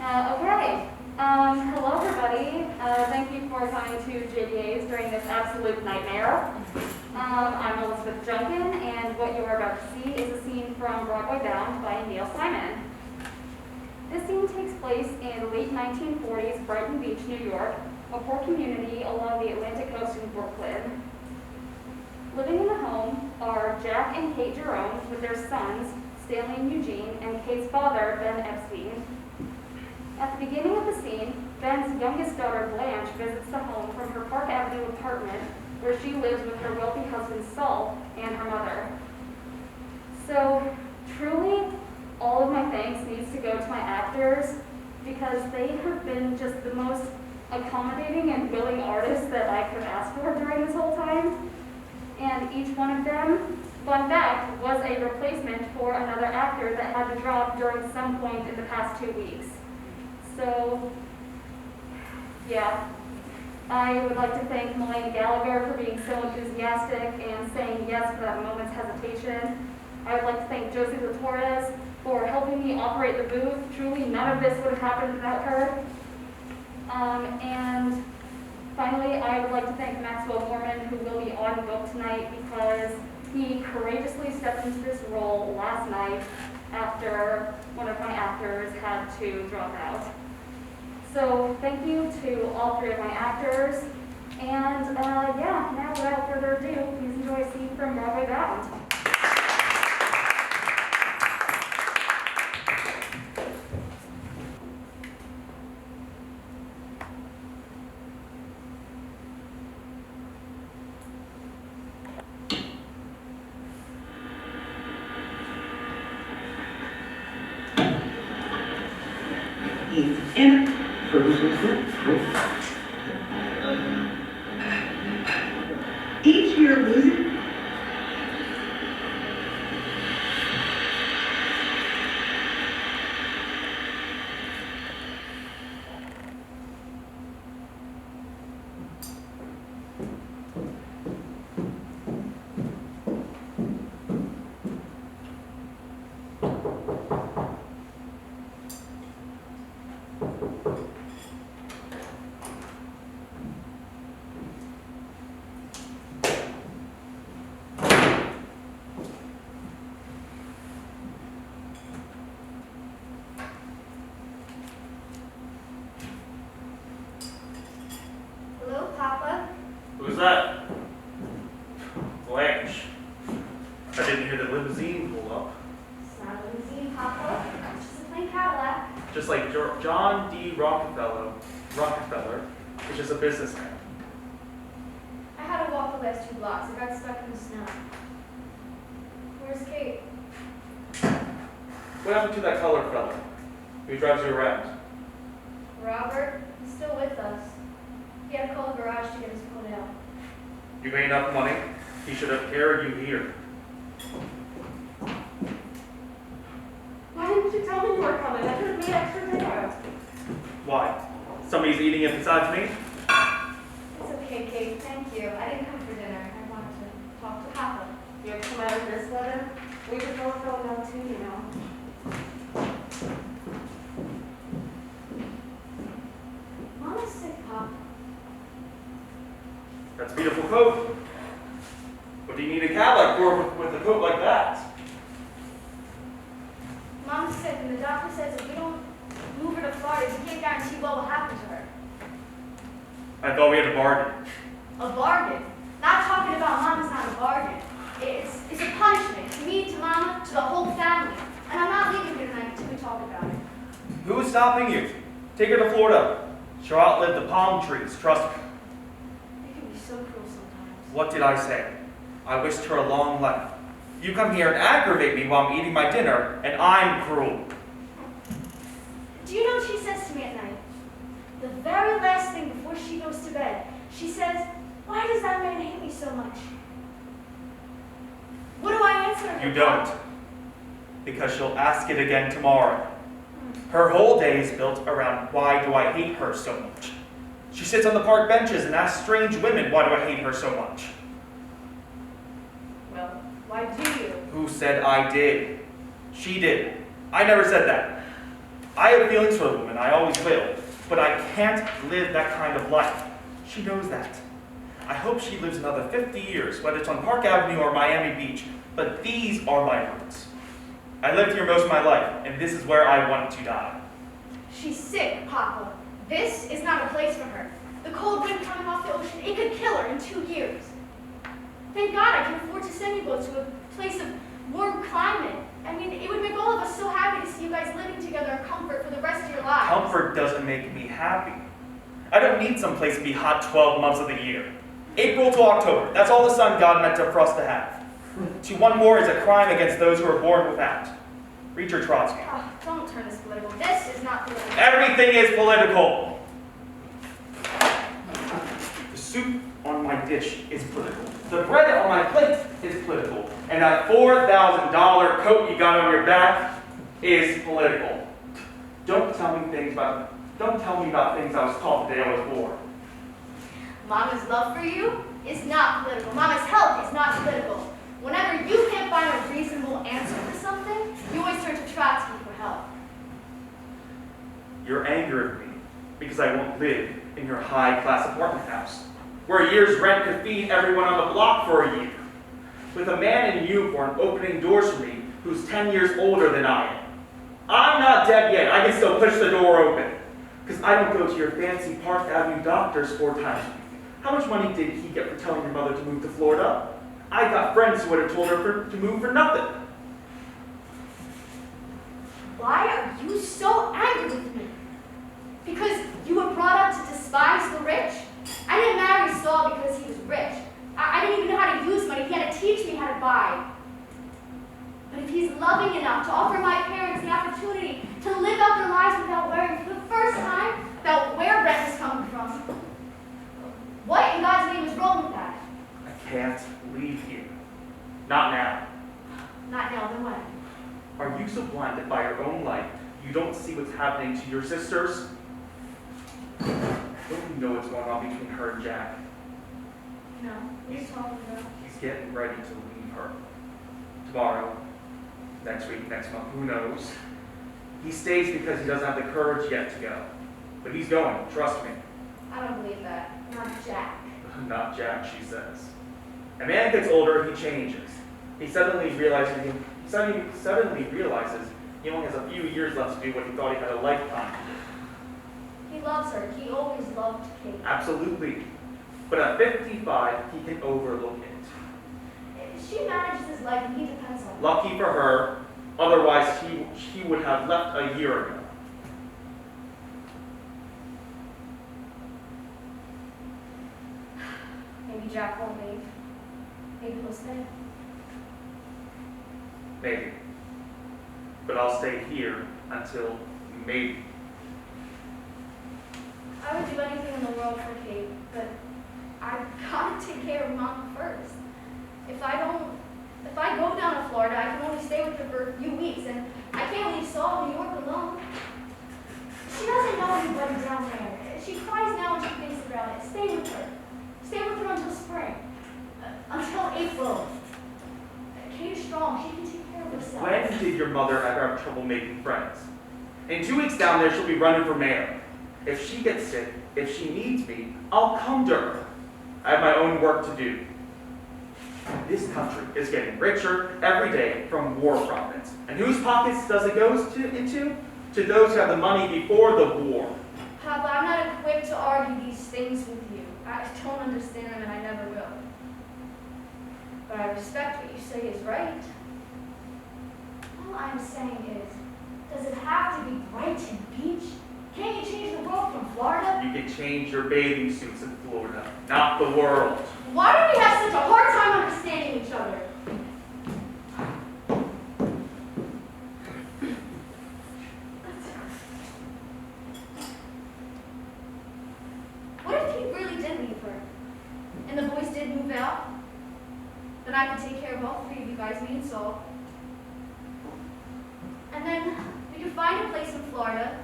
Hello everybody. Thank you for coming to JDA's during this absolute nightmare. I'm Elizabeth Junkin, and what you are about to see is a scene from Broadway Bound by Neil Simon. This scene takes place in late 1940s Brighton Beach, New York, a poor community along the Atlantic coast in Brooklyn. Living in the home are Jack and Kate Jerome with their sons, Stanley and Eugene, and Kate's father, Ben Epstein. At the beginning of the scene, Ben's youngest daughter, Blanche, visits the home from her Park Avenue apartment where she lives with her wealthy husband, Saul, and her mother. So, truly, all of my thanks needs to go to my actors because they have been just the most accommodating and willing artists that I could ask for during this whole time. And each one of them, fun fact, was a replacement for another actor that had to drop during some point in the past 2 weeks. So, yeah, I would like to thank Melanie Gallagher for being so enthusiastic and saying yes without a moment's hesitation. I would like to thank Josie LaTorres for helping me operate the booth. Truly, none of this would have happened without her. And finally, I would like to thank Maxwell Mormon, who will be on book tonight because he courageously stepped into this role last night after one of my actors had to drop out. So thank you to all three of my actors. And yeah, now without further ado, please enjoy a scene from Broadway Bound. He's in each year losing. Hello, Papa. Who's that? Blanche. I didn't hear the limousine pull up. It's not a limousine, Papa. It's just a plain Cadillac. Just like John D. Rockefeller is just a businessman. I had to walk the last 2 blocks. I got stuck in the snow. Where's Kate? What happened to that colored fella? Who drives you around? Robert? He's still with us. He had to call the garage to get us pulled out. You made enough money. He should have carried you here. Why didn't you tell me you were coming? I could have made extra dinner. Why? Somebody's eating it besides me? It's okay, Kate. Thank you. I didn't come for dinner. I wanted to talk to Papa. You have come out of this weather? We were both going out too, you know. Mama's sick, Pop. That's a beautiful coat. What do you need a Cadillac for with a coat like that? Mom's sick, and the doctor says if we don't move her to Florida, he can't guarantee what will happen to her. I thought we had a bargain. A bargain? Not talking about Mama's not a bargain. It's a punishment to me, to Mama, to the whole family. And I'm not leaving here tonight until we talk about it. Who's stopping you? Take her to Florida. She'll outlive the palm trees, trust me. They can be so cruel sometimes. What did I say? I wished her a long life. You come here and aggravate me while I'm eating my dinner, and I'm cruel. Do you know what she says to me at night? The very last thing before she goes to bed, she says, "Why does that man hate me so much?" What do I answer her? You don't. Because she'll ask it again tomorrow. Her whole day is built around why do I hate her so much. She sits on the park benches and asks strange women, why do I hate her so much? Well, why do you? Who said I did? She did. I never said that. I have feelings for the woman, I always will, but I can't live that kind of life. She knows that. I hope she lives another 50 years, whether it's on Park Avenue or Miami Beach, but these are my roots. I lived here most of my life, and this is where I want to die. She's sick, Papa. This is not a place for her. The cold wind coming off the ocean, it could kill her in 2 years. Thank God I can afford to send you both to a place of warm climate. I mean, it would make all of us so happy to see you guys living together in comfort for the rest of your lives. Comfort doesn't make me happy. I don't need some place to be hot 12 months of the year. April to October, that's all the sun God meant for us to have. To want more is a crime against those who are born without. Read your Trotsky. Oh, don't turn this political. This is not political. Everything is political. The soup on my dish is political. The bread on my plate is political. And that $4,000 coat you got on your back is political. Don't tell me about things I was taught the day I was born. Mama's love for you is not political. Mama's health is not political. Whenever you can't find a reasonable answer for something, you always turn to Trotsky for help. You're angry at me because I won't live in your high-class apartment house, where a year's rent could feed everyone on the block for a year, with a man in uniform opening doors for me who's 10 years older than I am. I'm not dead yet. I can still push the door open, because I don't go to your fancy Park Avenue doctors 4 times a week. How much money did he get for telling your mother to move to Florida? I got friends who would have told her to move for nothing. Why are you so angry with me? Because you were brought up to despise the rich? I didn't marry Saul because he was rich. I didn't even know how to use money. He had to teach me how to buy. But if he's loving enough to offer my parents the opportunity to live out their lives without worrying for the first time about where rent is coming from, what in God's name is wrong with that? I can't leave here. Not now. Not now, then when? Are you so blinded by your own life you don't see what's happening to your sisters? Don't you know what's going on between her and Jack? No, what are you talking about? He's getting ready to leave her. Tomorrow, next week, next month, who knows? He stays because he doesn't have the courage yet to go. But he's going, trust me. I don't believe that. Not Jack. Not Jack, she says. A man gets older, he changes. He suddenly realizes he only has a few years left to do what he thought he had a lifetime to do. He loves her. He always loved Kate. Absolutely. But at 55, he can overlook it. She manages his life and he depends on her. Lucky for her, otherwise he would have left a year ago. Maybe Jack won't leave. Maybe he'll stay. Maybe. But I'll stay here until maybe. I would do anything in the world for Kate, but I've got to take care of Mama first. If I go down to Florida, I can only stay with her for a few weeks, and I can't leave Saul in New York alone. She doesn't know anybody down there. She cries now when she thinks about it. Stay with her. Stay with her until spring. Until April. Kate is strong. She can take care of herself. When did your mother ever have trouble making friends? In 2 weeks down there, she'll be running for mayor. If she gets sick, if she needs me, I'll come to her. I have my own work to do. This country is getting richer every day from war profits. And whose pockets does it go into? To those who have the money before the war. Papa, I'm not equipped to argue these things with you. I don't understand them and I never will. But I respect what you say is right. All I'm saying is, does it have to be Brighton Beach? Can't you change the world from Florida? You can change your bathing suits in Florida, not the world. Why do we have such a hard time understanding each other? What if he really did leave her? And the boys did move out? Then I could take care of all 3 of you guys, me and Saul. And then we could find a place in Florida,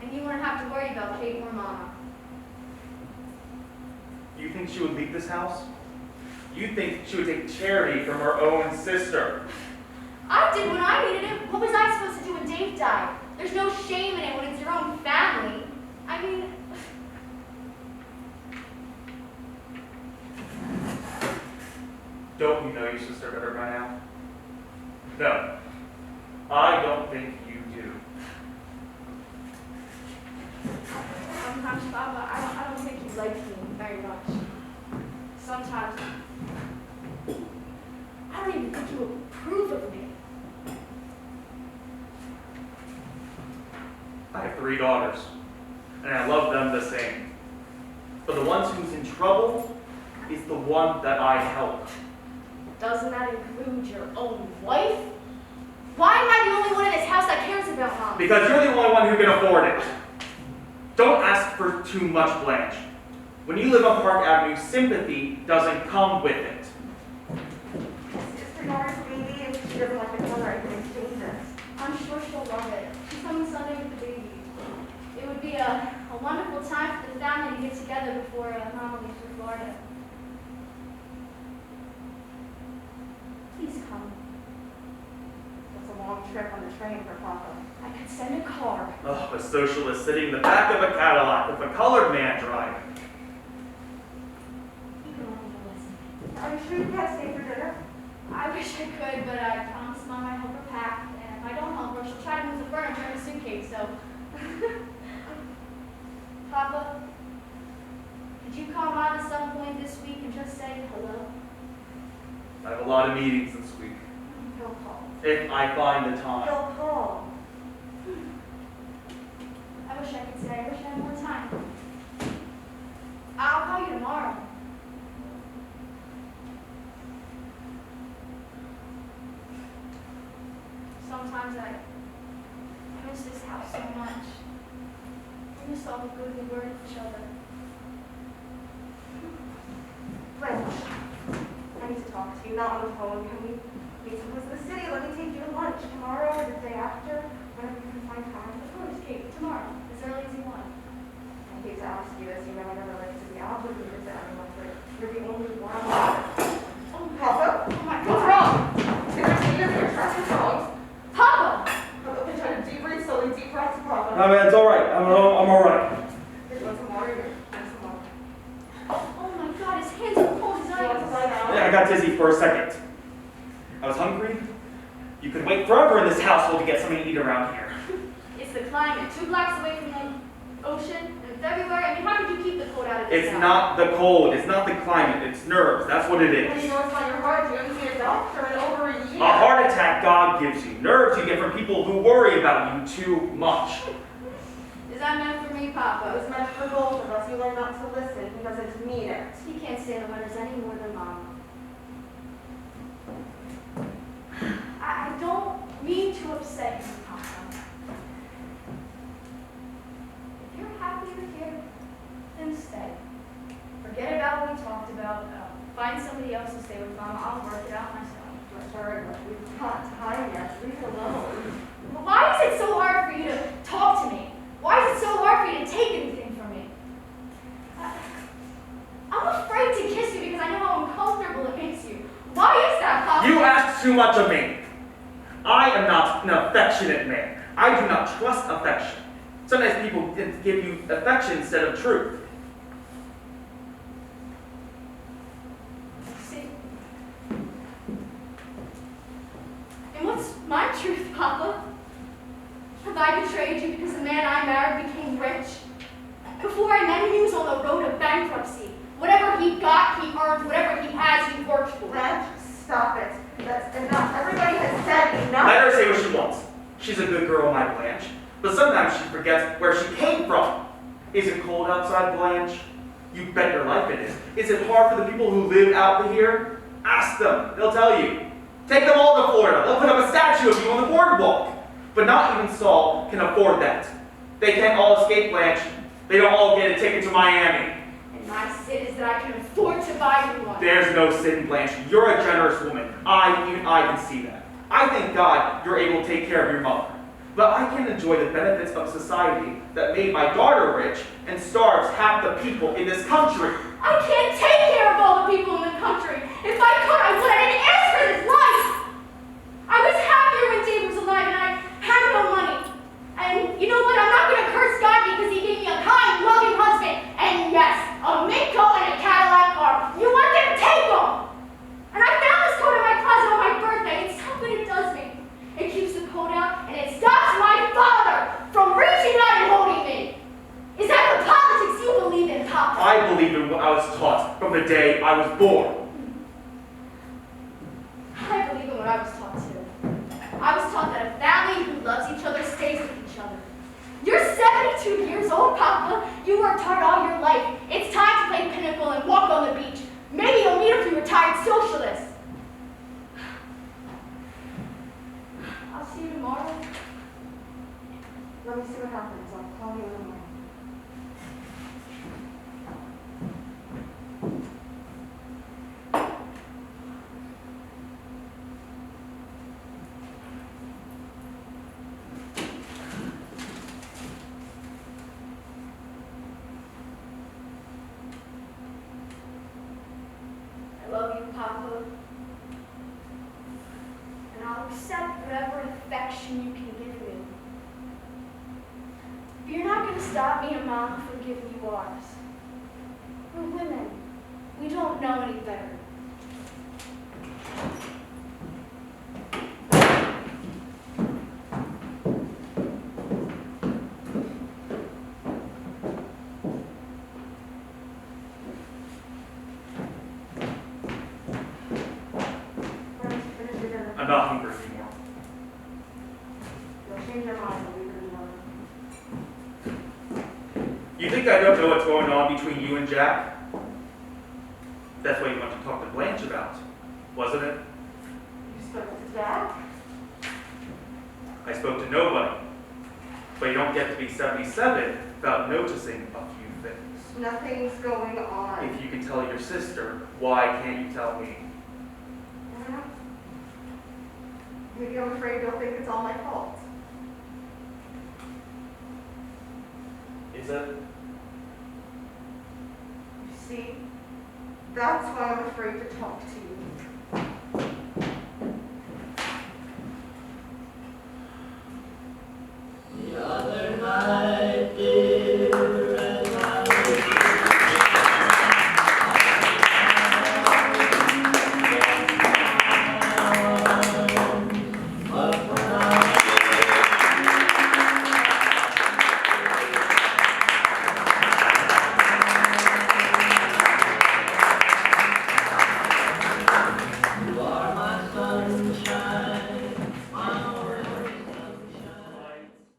and you wouldn't have to worry about Kate or Mama. You think she would leave this house? You think she would take charity from her own sister? I did when I needed it. What was I supposed to do when Dave died? There's no shame in it when it's your own family. I mean, Don't you know you should serve better by now? No. I don't think you do. sometimes, Papa, I don't think you like me very much. Sometimes, I don't even think you approve of me. I have 3 daughters, and I love them the same. But the one who's in trouble is the one that I help. Doesn't that include your own wife? Why am I the only one in this house that cares about Mom? Because you're the only one who can afford it. Don't ask for too much, Blanche. When you live on Park Avenue, sympathy doesn't come with it. It's for daughter's baby, and she doesn't like the color. I can exchange it. I'm sure she'll love it. She's coming Sunday with the baby. It would be a wonderful time for the family to get together before Mama leaves for Florida. Please come. It's a long trip on the train for Papa. I could send a car. Oh, a socialist sitting in the back of a Cadillac with a colored man driving. You can only listen. Are you sure you can't stay for dinner? I wish I could, but I promised Mom I'd help her pack, and if I don't help her, she'll try to move the furniture in a suitcase, so. Papa, could you call Mom at some point this week and just say hello? I have a lot of meetings this week. He'll call. If I find the time. He'll call. I wish I could say I wish I had more time. I'll call you tomorrow. Sometimes I miss this house so much. We miss all the good we were to each other. Blanche, I need to talk to you, not on the phone. Can we meet someplace in the city? Let me take you to lunch tomorrow or the day after, whenever you can find time. Of course, Kate, tomorrow, as early as you want. I hate to ask you this, you know I never like to be obligated to anyone, but you're the only one. Oh, Papa? oh my What's God. wrong? Did I see your traffic wrongs? Papa! I've been trying to deep breathe slowly, deep breaths, Papa. No, man, it's all right. I'm all right. Did you want some water? Here, have some water. Oh my God, his hands are cold as Do you want to ice. lie down? Yeah, I got dizzy for a second. I was hungry. You could wait forever in this household to get something to eat around here. It's the climate. 2 blocks away from the ocean in February. I mean, how could you keep the cold out of this It's house? not the cold. It's not the climate. It's nerves. That's what it Well, you is. know it's not your heart. You haven't seen a doctor in over a year. A heart attack God gives you. Nerves you get from people who worry about you too much. Is that meant for me, It Papa? was meant for both of us. You learn not to listen. He doesn't mean it. He can't stand the winters any more than Mom. I don't mean to upset you, Papa. If you're happy you're here, then stay. Forget about what we talked about. Find somebody else to stay with Mom. I'll work it out myself. Sorry, but we've got time yet. Leave it alone. But why is it so hard for you to talk to me? Why is it so hard for you to take anything from me? I'm afraid to kiss you because I know how uncomfortable it makes you. Why is that, Papa? You ask too much of me. I am not an affectionate man. I do not trust affection. Sometimes people give you affection instead of truth. See? And what's my truth, Papa? Have I betrayed you because the man I married became rich? Before I met him, he was on the road to bankruptcy. Whatever he got, he earned. Whatever he has, he worked for. Blanche, stop it. That's enough. Everybody has said enough. Let her say what she wants. She's a good girl, my Blanche. But sometimes she forgets where she came from. Is it cold outside, Blanche? You bet your life it is. Is it hard for the people who live out here? Ask them. They'll tell you. Take them all to Florida. They'll put up a statue of you on the boardwalk. But not even Saul can afford that. They can't all escape, Blanche. They don't all get a ticket to Miami. And my sin is that I can afford to buy you one. There's no sin, Blanche. You're a generous woman. Even I can see that. I thank God you're able to take care of your mother. But I can enjoy the benefits of society that made my daughter rich and starves half the people in this country. I can't take care of all the people in the country. If I could, I would. I didn't ask for this life. I was happier when Dave was alive and I had no money. And the day I was born. I believe in what I was taught to. I was taught that a family who loves each other stays with each other. You're 72 years old, Papa. You worked hard all your life. It's time to play pinnacle and walk on the beach. Maybe you'll meet a few retired socialists. I'll see you tomorrow. Let me see what happens. I'll call you in the morning. I love you, Papa. And I'll accept whatever affection you can give me. But you're not going to stop me and Mom from giving you ours. We're women. We don't know any better. Finish your dinner. I'm not hungry anymore. You'll change your mind. We'll leave it alone. You think I don't know what's going on between you and Jack? That's what you want to talk to Blanche about, wasn't it? You spoke to Jack? I spoke to nobody. But you don't get to be 77 without noticing a few things. Nothing's going on. If you can tell your sister, why can't you tell me? Maybe I'm afraid you'll think it's all my fault. Is it? You see, that's why I'm afraid to talk to you.